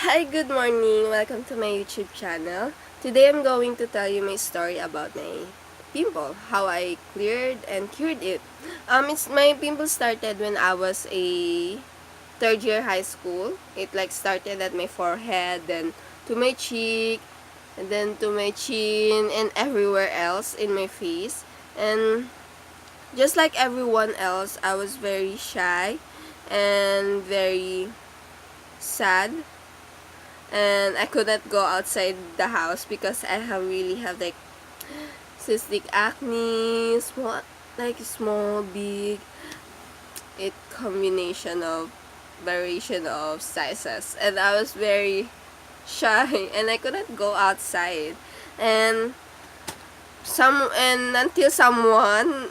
Hi, good morning. Welcome to my YouTube channel. Today I'm going to tell you my story about my pimple, how I cleared and cured it. My pimple started when I was a third year high school. It started at my forehead, then to my cheek, and then to my chin and everywhere else in my face. And just like everyone else, I was very shy and very sad, and I couldn't go outside the house because I really have cystic acne, small, big, it combination of variation of sizes, and I was very shy and I couldn't go outside, and until someone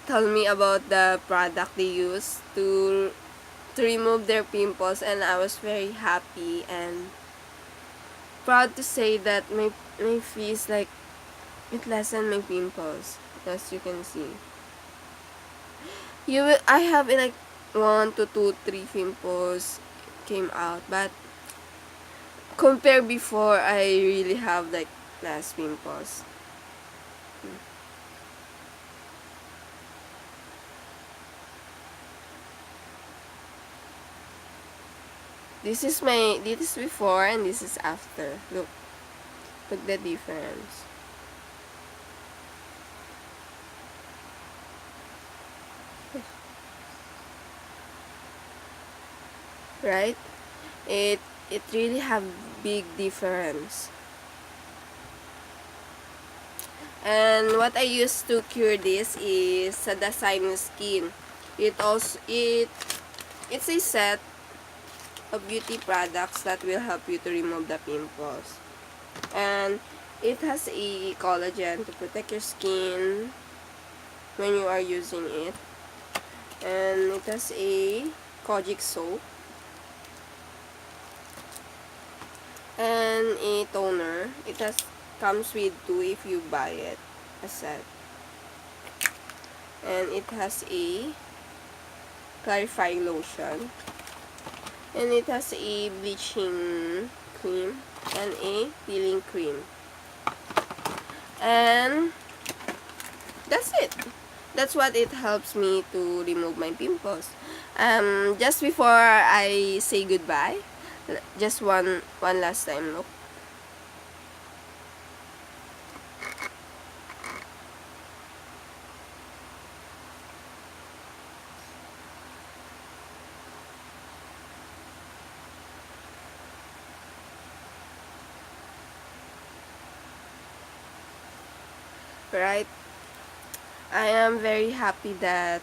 told me about the product they use to remove their pimples, and I was very happy and proud to say that my face, it lessened my pimples, as you can see. I have one to two, three pimples came out, but compared before, I really have less pimples. This is before and this is after. Look the difference. Right? It really have big difference. And what I use to cure this is the Zaine skin. It's a set of beauty products that will help you to remove the pimples. And it has a collagen to protect your skin when you are using it. And it has a KOJIC soap. And a toner. Comes with two if you buy it a set. And it has a clarifying lotion. And it has a bleaching cream and a peeling cream. And that's it. That's what it helps me to remove my pimples. Just before I say goodbye, just one last time, look. Right? I am very happy that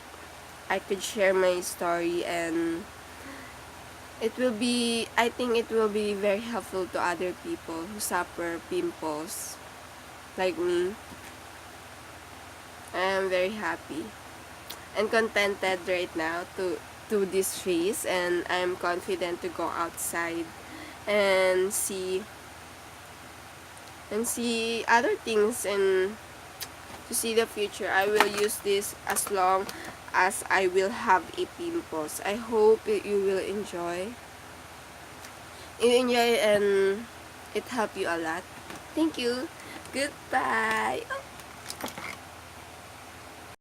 I could share my story, and I think it will be very helpful to other people who suffer pimples like me. I am very happy and contented right now to this phase, and I am confident to go outside and see other things and to see the future. I will use this as long as I will have a pimples. I hope you will enjoy. And it helped you a lot. Thank you. Goodbye.